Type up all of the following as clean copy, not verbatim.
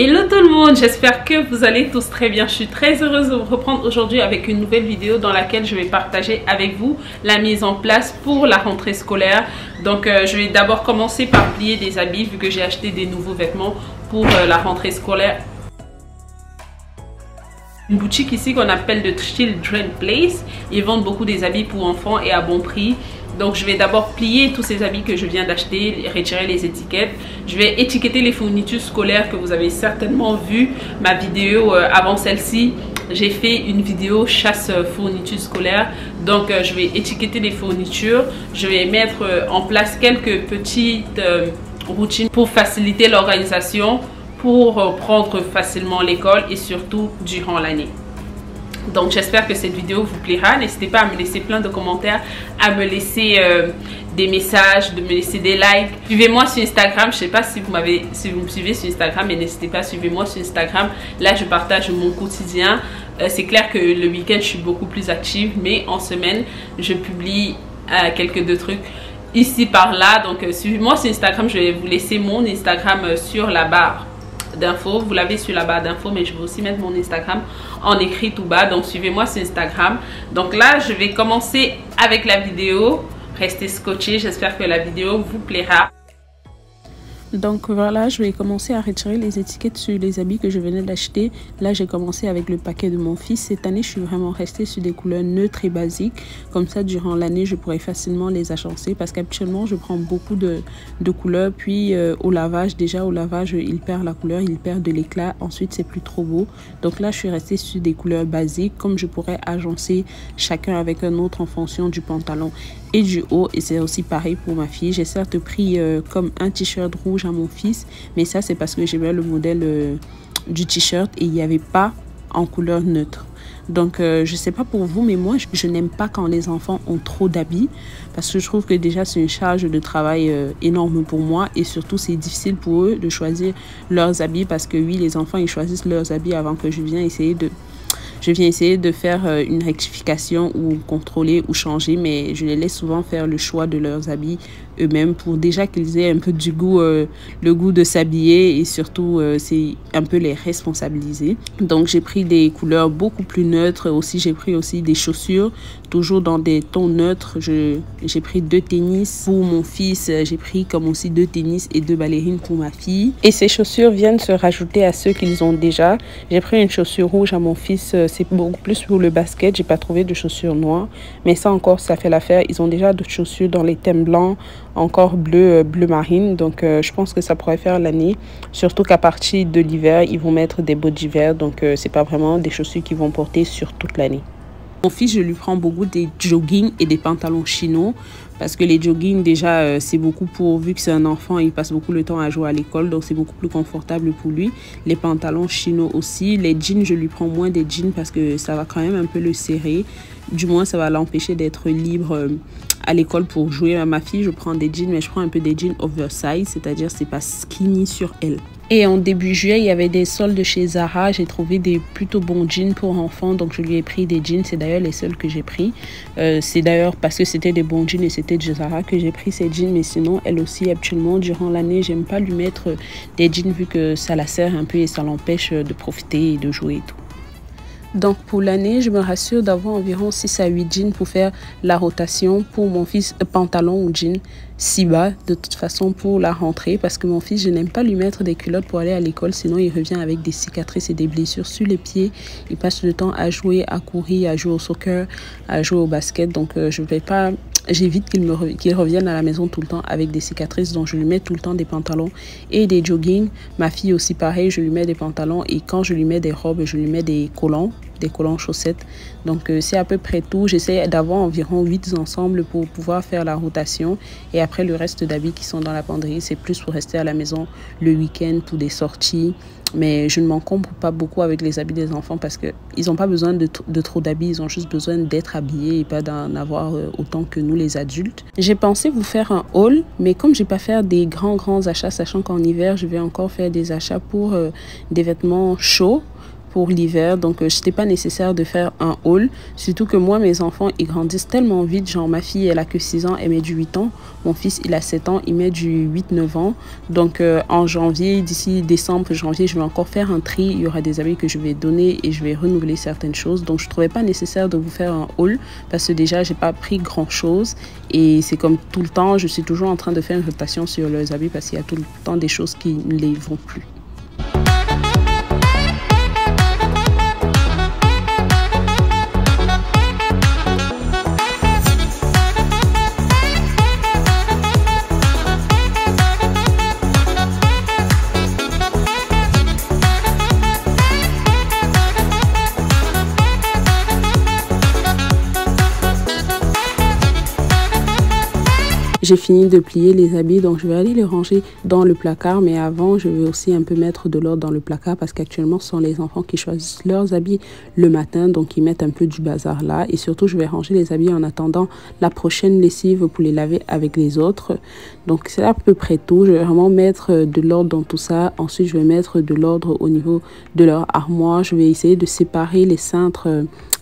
Hello tout le monde, j'espère que vous allez tous très bien. Je suis très heureuse de vous reprendre aujourd'hui avec une nouvelle vidéo dans laquelle je vais partager avec vous la mise en place pour la rentrée scolaire. Donc je vais d'abord commencer par plier des habits vu que j'ai acheté des nouveaux vêtements pour la rentrée scolaire. Une boutique ici qu'on appelle The Children Place. Ils vendent beaucoup des habits pour enfants et à bon prix. Donc je vais d'abord plier tous ces habits que je viens d'acheter, retirer les étiquettes. Je vais étiqueter les fournitures scolaires que vous avez certainement vu ma vidéo avant celle-ci. J'ai fait une vidéo chasse fournitures scolaires. Donc je vais étiqueter les fournitures. Je vais mettre en place quelques petites routines pour faciliter l'organisation, pour prendre facilement l'école et surtout durant l'année. Donc j'espère que cette vidéo vous plaira. N'hésitez pas à me laisser plein de commentaires, à me laisser des messages, de me laisser des likes. Suivez-moi sur Instagram. Je ne sais pas si vous me suivez sur Instagram, mais n'hésitez pas à suivre moi sur Instagram. Là je partage mon quotidien. C'est clair que le week-end je suis beaucoup plus active, mais en semaine je publie quelques trucs ici par là. Donc suivez-moi sur Instagram. Je vais vous laisser mon Instagram sur la barre d'infos. Vous l'avez sur la barre d'infos, mais je vais aussi mettre mon Instagram en écrit tout bas. Donc suivez-moi sur Instagram. Donc là je vais commencer avec la vidéo. Restez scotchés, j'espère que la vidéo vous plaira. Donc voilà, je vais commencer à retirer les étiquettes sur les habits que je venais d'acheter. Là, j'ai commencé avec le paquet de mon fils. Cette année, je suis vraiment restée sur des couleurs neutres et basiques. Comme ça, durant l'année, je pourrais facilement les agencer parce qu'habituellement, je prends beaucoup de couleurs. Puis au lavage, il perd la couleur, il perd de l'éclat. Ensuite, c'est plus trop beau. Donc là, je suis restée sur des couleurs basiques. Comme je pourrais agencer chacun avec un autre en fonction du pantalon et du haut. Et c'est aussi pareil pour ma fille. J'ai certes pris comme un t-shirt rouge à mon fils, mais ça c'est parce que j'aimais le modèle du t-shirt et il n'y avait pas en couleur neutre. Donc je sais pas pour vous, mais moi je n'aime pas quand les enfants ont trop d'habits parce que je trouve que déjà c'est une charge de travail énorme pour moi et surtout c'est difficile pour eux de choisir leurs habits parce que oui, les enfants ils choisissent leurs habits avant que je vienne essayer de faire une rectification ou contrôler ou changer, mais je les laisse souvent faire le choix de leurs habits eux-mêmes pour déjà qu'ils aient un peu du goût, le goût de s'habiller et surtout c'est un peu les responsabiliser. Donc j'ai pris des couleurs beaucoup plus neutres aussi. J'ai pris aussi des chaussures toujours dans des tons neutres. J'ai pris 2 tennis pour mon fils. J'ai pris comme aussi 2 tennis et 2 ballerines pour ma fille. Et ces chaussures viennent se rajouter à ceux qu'ils ont déjà. J'ai pris une chaussure rouge à mon fils. C'est beaucoup plus pour le basket. J'ai pas trouvé de chaussures noires. Mais ça encore, ça fait l'affaire. Ils ont déjà d'autres chaussures dans les thèmes blancs, encore bleu marine. Donc je pense que ça pourrait faire l'année. Surtout qu'à partir de l'hiver, ils vont mettre des bottes d'hiver. Donc c'est pas vraiment des chaussures qu'ils vont porter sur toute l'année. Mon fils, je lui prends beaucoup des jogging et des pantalons chinos parce que les jogging déjà c'est beaucoup vu que c'est un enfant, il passe beaucoup le temps à jouer à l'école, donc c'est beaucoup plus confortable pour lui. Les pantalons chinos aussi. Les jeans, je lui prends moins des jeans parce que ça va quand même un peu le serrer. Du moins ça va l'empêcher d'être libre à l'école pour jouer. À ma fille, je prends des jeans, mais je prends un peu des jeans oversize, c'est-à-dire c'est pas skinny sur elle. Et en début juillet, il y avait des soldes chez Zara. J'ai trouvé des plutôt bons jeans pour enfants. Donc, je lui ai pris des jeans. C'est d'ailleurs les seuls que j'ai pris. C'est d'ailleurs parce que c'était des bons jeans et c'était de Zara que j'ai pris ces jeans. Mais sinon, elle aussi, actuellement, durant l'année, j'aime pas lui mettre des jeans vu que ça la serre un peu et ça l'empêche de profiter et de jouer et tout. Donc pour l'année, je me rassure d'avoir environ 6 à 8 jeans pour faire la rotation pour mon fils, pantalon ou jean si bas de toute façon pour la rentrée parce que mon fils, je n'aime pas lui mettre des culottes pour aller à l'école, sinon il revient avec des cicatrices et des blessures sur les pieds. Il passe le temps à jouer, à courir, à jouer au soccer, à jouer au basket. Donc j'évite qu'il revienne à la maison tout le temps avec des cicatrices. Donc je lui mets tout le temps des pantalons et des jogging. Ma fille aussi pareil, je lui mets des pantalons et quand je lui mets des robes, je lui mets des collants chaussettes. Donc c'est à peu près tout. J'essaie d'avoir environ 8 ensembles pour pouvoir faire la rotation et après le reste d'habits qui sont dans la penderie, c'est plus pour rester à la maison le week-end pour des sorties. Mais je ne m'encombre pas beaucoup avec les habits des enfants parce qu'ils n'ont pas besoin de trop d'habits, ils ont juste besoin d'être habillés et pas d'en avoir autant que nous les adultes. J'ai pensé vous faire un haul, mais comme je n'ai pas faire des grands achats, sachant qu'en hiver, je vais encore faire des achats pour des vêtements chauds, pour l'hiver, donc c'était pas nécessaire de faire un haul, surtout que moi mes enfants ils grandissent tellement vite, genre ma fille elle a que 6 ans, elle met du 8 ans, mon fils il a 7 ans, il met du 8-9 ans, donc en janvier, d'ici décembre, janvier, je vais encore faire un tri, il y aura des habits que je vais donner et je vais renouveler certaines choses, donc je trouvais pas nécessaire de vous faire un haul parce que déjà j'ai pas pris grand chose et c'est comme tout le temps, je suis toujours en train de faire une rotation sur leurs habits parce qu'il y a tout le temps des choses qui ne les vont plus. J'ai fini de plier les habits, donc je vais aller les ranger dans le placard. Mais avant, je vais aussi un peu mettre de l'ordre dans le placard parce qu'actuellement, ce sont les enfants qui choisissent leurs habits le matin. Donc, ils mettent un peu du bazar là. Et surtout, je vais ranger les habits en attendant la prochaine lessive pour les laver avec les autres. Donc, c'est à peu près tout. Je vais vraiment mettre de l'ordre dans tout ça. Ensuite, je vais mettre de l'ordre au niveau de leur armoire. Je vais essayer de séparer les cintres,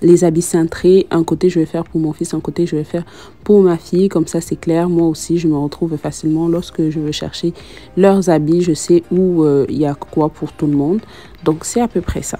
les habits cintrés. Un côté, je vais faire pour mon fils. Un côté, je vais faire pour ma fille. Comme ça, c'est clair. Moi aussi, je me retrouve facilement lorsque je veux chercher leurs habits. Je sais où il y a quoi pour tout le monde. Donc, c'est à peu près ça.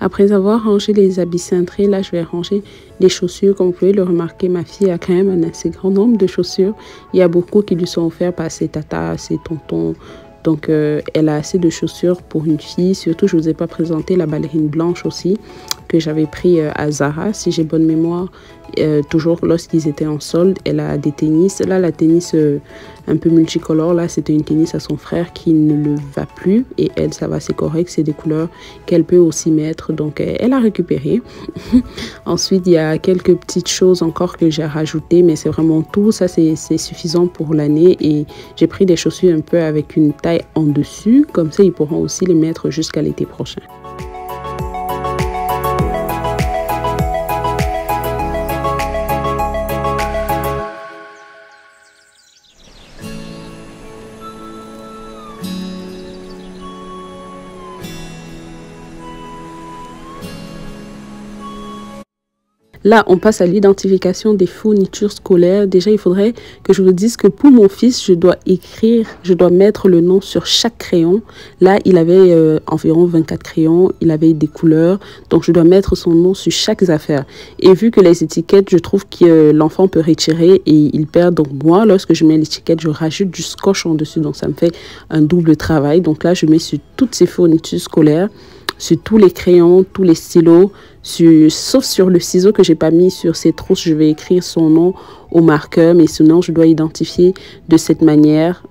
Après avoir rangé les habits cintrés, là, je vais ranger les chaussures. Comme vous pouvez le remarquer, ma fille a quand même un assez grand nombre de chaussures. Il y a beaucoup qui lui sont offerts par ses tatas, ses tontons. Donc, elle a assez de chaussures pour une fille. Surtout, je ne vous ai pas présenté la ballerine blanche aussi que j'avais pris à Zara, si j'ai bonne mémoire. Toujours lorsqu'ils étaient en solde, elle a des tennis. Là, la tennis un peu multicolore, là, c'était une tennis à son frère qui ne le va plus. Et elle, ça va, c'est correct. C'est des couleurs qu'elle peut aussi mettre. Donc, elle a récupéré. Ensuite, il y a quelques petites choses encore que j'ai rajoutées. Mais c'est vraiment tout. Ça, c'est suffisant pour l'année. Et j'ai pris des chaussures un peu avec une taille en dessus. Comme ça, ils pourront aussi les mettre jusqu'à l'été prochain. Là, on passe à l'identification des fournitures scolaires. Déjà, il faudrait que je vous dise que pour mon fils, je dois mettre le nom sur chaque crayon. Là, il avait environ 24 crayons, il avait des couleurs. Donc, je dois mettre son nom sur chaque affaire. Et vu que les étiquettes, je trouve que l'enfant peut retirer et il perd. Donc, moi, lorsque je mets l'étiquette, je rajoute du scotch en dessus. Donc, ça me fait un double travail. Donc là, je mets sur toutes ces fournitures scolaires. sur tous les crayons, tous les stylos, sauf sur le ciseau que j'ai pas mis sur ces trousses. Je vais écrire son nom au marqueur, mais sinon je dois identifier de cette manière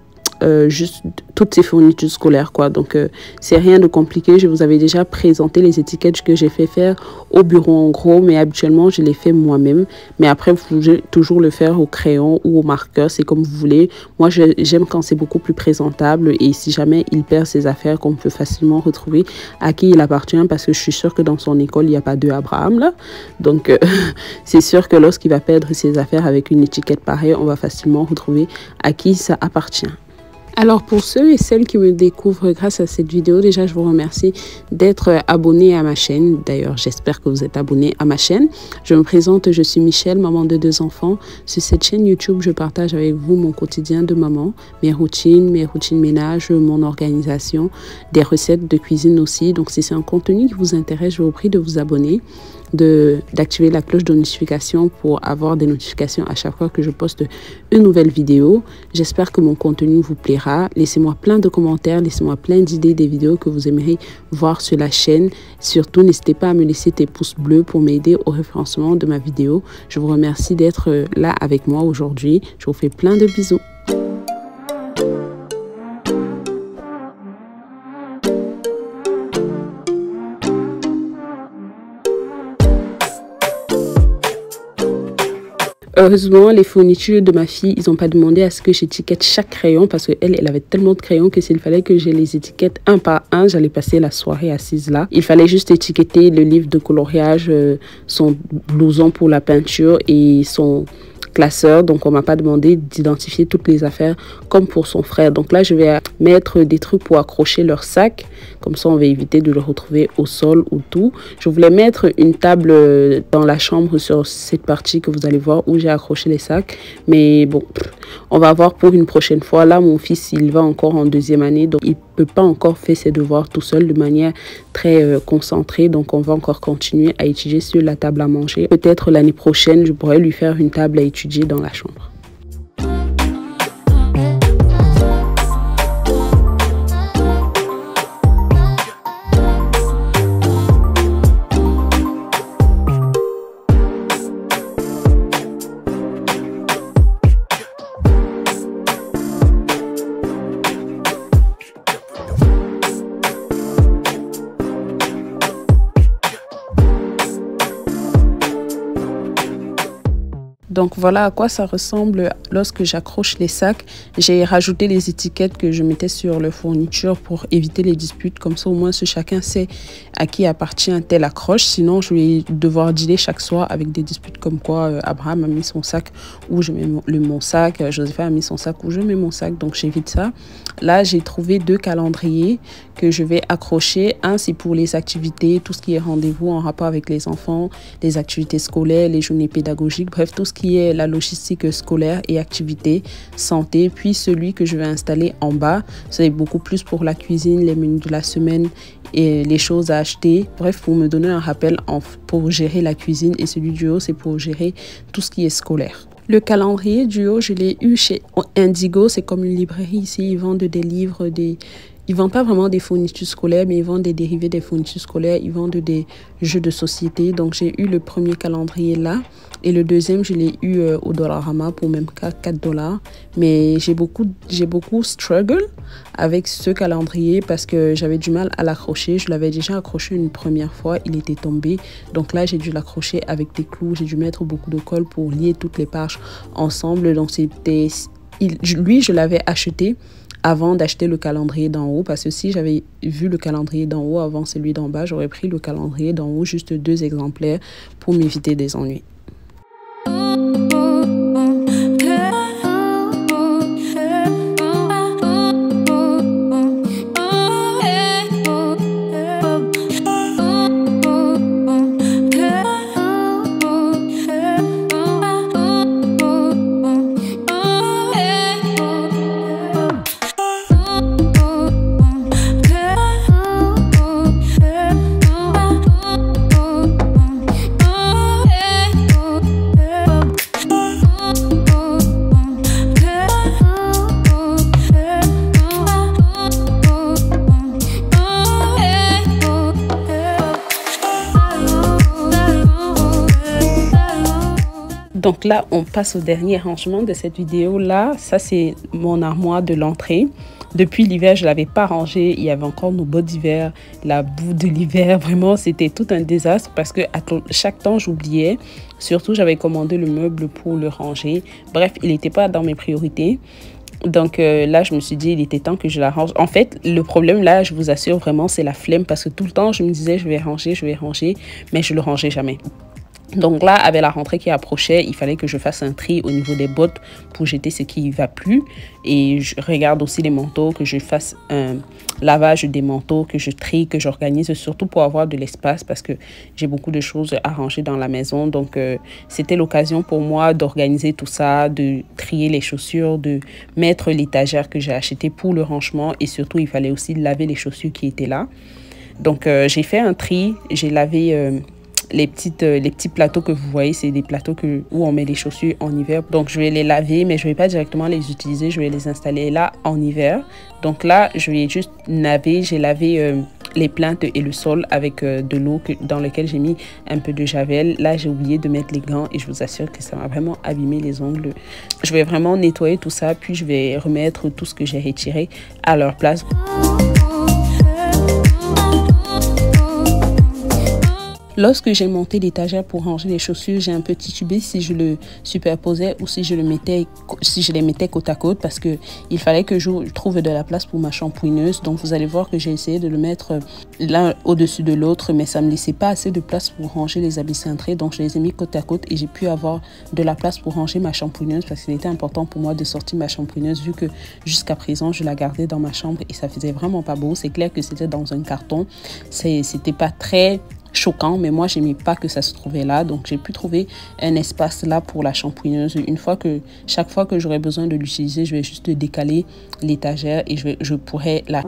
juste toutes ces fournitures scolaires, quoi. Donc c'est rien de compliqué. Je vous avais déjà présenté les étiquettes que j'ai fait faire au bureau en gros, mais habituellement je les fais moi-même. Mais après vous pouvez toujours le faire au crayon ou au marqueur, c'est comme vous voulez. Moi j'aime quand c'est beaucoup plus présentable, et si jamais il perd ses affaires, qu'on peut facilement retrouver à qui il appartient, parce que je suis sûre que dans son école il n'y a pas deux Abraham là. Donc c'est sûr que lorsqu'il va perdre ses affaires avec une étiquette pareille, on va facilement retrouver à qui ça appartient. Alors pour ceux et celles qui me découvrent grâce à cette vidéo, déjà je vous remercie d'être abonnés à ma chaîne. D'ailleurs j'espère que vous êtes abonnés à ma chaîne. Je me présente, je suis Michelle, maman de 2 enfants. Sur cette chaîne YouTube, je partage avec vous mon quotidien de maman, mes routines ménage, mon organisation, des recettes de cuisine aussi. Donc si c'est un contenu qui vous intéresse, je vous prie de vous abonner, d'activer la cloche de notification pour avoir des notifications à chaque fois que je poste une nouvelle vidéo. J'espère que mon contenu vous plaira. Laissez-moi plein de commentaires, laissez-moi plein d'idées des vidéos que vous aimeriez voir sur la chaîne. Surtout, n'hésitez pas à me laisser des pouces bleus pour m'aider au référencement de ma vidéo. Je vous remercie d'être là avec moi aujourd'hui. Je vous fais plein de bisous. Heureusement, les fournitures de ma fille, ils n'ont pas demandé à ce que j'étiquette chaque crayon, parce qu'elle avait tellement de crayons que s'il fallait que je les étiquette un par un, j'allais passer la soirée assise là. Il fallait juste étiqueter le livre de coloriage, son blouson pour la peinture et son classeur. Donc on m'a pas demandé d'identifier toutes les affaires comme pour son frère. Donc là je vais mettre des trucs pour accrocher leur sac, comme ça on va éviter de le retrouver au sol ou tout. Je voulais mettre une table dans la chambre sur cette partie que vous allez voir où j'ai accroché les sacs, mais bon, on va voir pour une prochaine fois. Là mon fils il va encore en 2e année, donc il peut pas encore faire ses devoirs tout seul de manière très concentrée, donc on va encore continuer à étudier sur la table à manger. Peut-être l'année prochaine je pourrais lui faire une table à étudier dans la chambre. Donc voilà à quoi ça ressemble lorsque j'accroche les sacs. J'ai rajouté les étiquettes que je mettais sur les fournitures pour éviter les disputes. Comme ça au moins chacun sait à qui appartient telle accroche. Sinon je vais devoir dealer chaque soir avec des disputes comme quoi Abraham a mis son sac où je mets mon sac, Josepha a mis son sac où je mets mon sac. Donc j'évite ça. Là j'ai trouvé 2 calendriers que je vais accrocher. Un c'est pour les activités, tout ce qui est rendez-vous en rapport avec les enfants, les activités scolaires, les journées pédagogiques, bref tout ce qui est la logistique scolaire et activités santé. Puis celui que je vais installer en bas, c'est beaucoup plus pour la cuisine, les menus de la semaine et les choses à acheter, bref pour me donner un rappel pour gérer la cuisine. Et celui du haut c'est pour gérer tout ce qui est scolaire. Le calendrier du haut je l'ai eu chez Indigo, c'est comme une librairie ici, ils vendent des livres, ils vendent pas vraiment des fournitures scolaires, mais ils vendent des dérivés des fournitures scolaires, ils vendent des jeux de société. Donc j'ai eu le premier calendrier là et le deuxième je l'ai eu au Dollarama pour même 4 $. Mais j'ai beaucoup struggle avec ce calendrier parce que j'avais du mal à l'accrocher. Je l'avais déjà accroché une première fois, il était tombé. Donc là j'ai dû l'accrocher avec des clous, j'ai dû mettre beaucoup de colle pour lier toutes les pages ensemble. Donc lui je l'avais acheté avant d'acheter le calendrier d'en haut, parce que si j'avais vu le calendrier d'en haut avant celui d'en bas, j'aurais pris le calendrier d'en haut, juste 2 exemplaires pour m'éviter des ennuis. Donc là, on passe au dernier rangement de cette vidéo. Là, ça c'est mon armoire de l'entrée. Depuis l'hiver, je ne l'avais pas rangé. Il y avait encore nos bottes d'hiver, la boue de l'hiver. Vraiment, c'était tout un désastre parce que à chaque temps, j'oubliais. Surtout, j'avais commandé le meuble pour le ranger. Bref, il n'était pas dans mes priorités. Donc là, je me suis dit, il était temps que je la range. En fait, le problème là, je vous assure vraiment, c'est la flemme parce que tout le temps, je me disais, je vais ranger, mais je le rangeais jamais. Donc là, avec la rentrée qui approchait, il fallait que je fasse un tri au niveau des bottes pour jeter ce qui ne va plus. Et je regarde aussi les manteaux, que je fasse un lavage des manteaux, que je trie, que j'organise, surtout pour avoir de l'espace parce que j'ai beaucoup de choses à ranger dans la maison. Donc, c'était l'occasion pour moi d'organiser tout ça, de trier les chaussures, de mettre l'étagère que j'ai achetée pour le rangement. Et surtout, il fallait aussi laver les chaussures qui étaient là. Donc, j'ai fait un tri, j'ai lavé... les petits plateaux que vous voyez, c'est des plateaux où on met les chaussures en hiver. Donc, je vais les laver, mais je ne vais pas directement les utiliser. Je vais les installer là en hiver. Donc là, je vais juste laver. J'ai lavé les plinthes et le sol avec de l'eau dans laquelle j'ai mis un peu de javel. Là, j'ai oublié de mettre les gants et je vous assure que ça m'a vraiment abîmé les ongles. Je vais vraiment nettoyer tout ça, puis je vais remettre tout ce que j'ai retiré à leur place. Lorsque j'ai monté l'étagère pour ranger les chaussures, j'ai un peu titubé si je le superposais ou si je les mettais côte à côte parce que il fallait que je trouve de la place pour ma shampooineuse. Donc vous allez voir que j'ai essayé de le mettre l'un au-dessus de l'autre, mais ça me laissait pas assez de place pour ranger les habits cintrés. Donc je les ai mis côte à côte et j'ai pu avoir de la place pour ranger ma shampooineuse parce qu'il était important pour moi de sortir ma shampooineuse vu que jusqu'à présent je la gardais dans ma chambre et ça faisait vraiment pas beau. C'est clair que c'était dans un carton, c'était pas très choquant, mais moi j'aimais pas que ça se trouvait là, donc j'ai pu trouver un espace là pour la shampooineuse. Chaque fois que j'aurai besoin de l'utiliser, je vais juste décaler l'étagère et je pourrai la...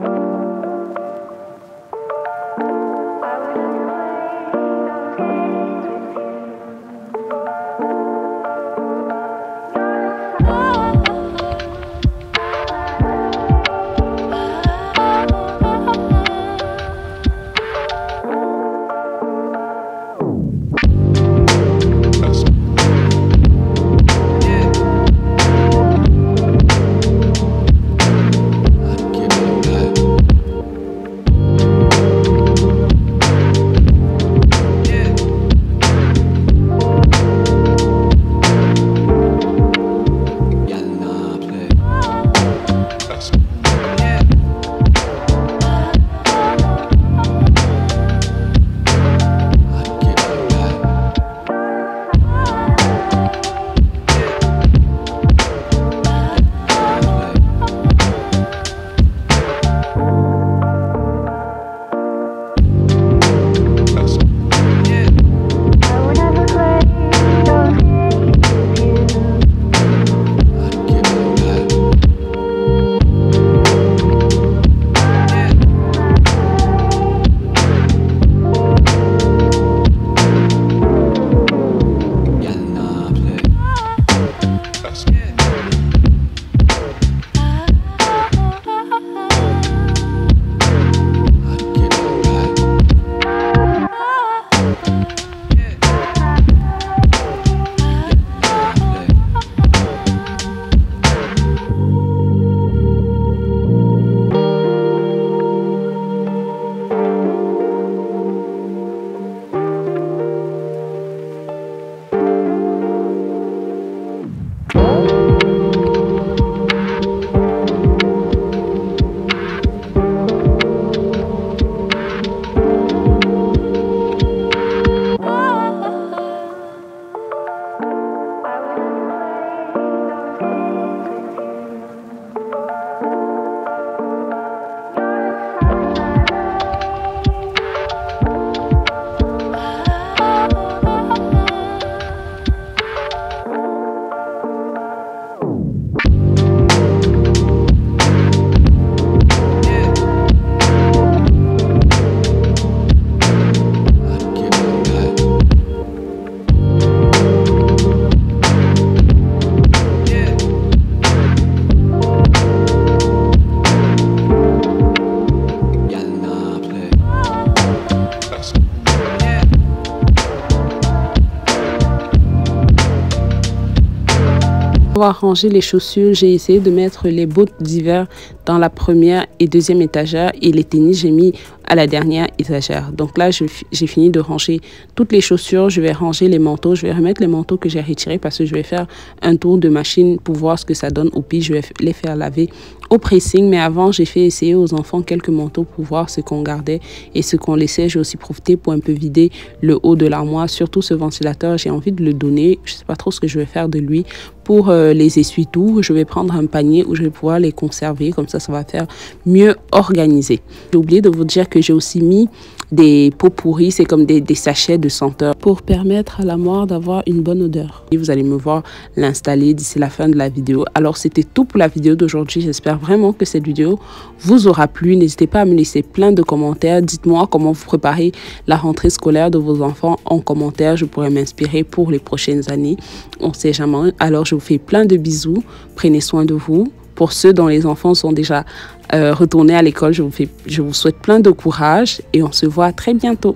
Pour ranger les chaussures, j'ai essayé de mettre les bottes d'hiver dans la première et deuxième étagère et les tennis, j'ai mis à la dernière étagère. Donc là, j'ai fini de ranger toutes les chaussures. Je vais ranger les manteaux. Je vais remettre les manteaux que j'ai retirés parce que je vais faire un tour de machine pour voir ce que ça donne. Au pire, je vais les faire laver au pressing. Mais avant, j'ai fait essayer aux enfants quelques manteaux pour voir ce qu'on gardait et ce qu'on laissait. J'ai aussi profité pour un peu vider le haut de l'armoire. Surtout ce ventilateur, j'ai envie de le donner. Je ne sais pas trop ce que je vais faire de lui. Pour les essuie-tout, je vais prendre un panier où je vais pouvoir les conserver. Comme ça va faire mieux organiser. J'ai oublié de vous dire que j'ai aussi mis des pots pourris, c'est comme des sachets de senteur pour permettre à l'armoire d'avoir une bonne odeur. Et vous allez me voir l'installer d'ici la fin de la vidéo. Alors c'était tout pour la vidéo d'aujourd'hui. J'espère vraiment que cette vidéo vous aura plu. N'hésitez pas à me laisser plein de commentaires. Dites-moi comment vous préparez la rentrée scolaire de vos enfants en commentaire. Je pourrais m'inspirer pour les prochaines années. On ne sait jamais. Alors je vous fais plein de bisous. Prenez soin de vous. Pour ceux dont les enfants sont déjà retournés à l'école, je vous souhaite plein de courage et on se voit très bientôt.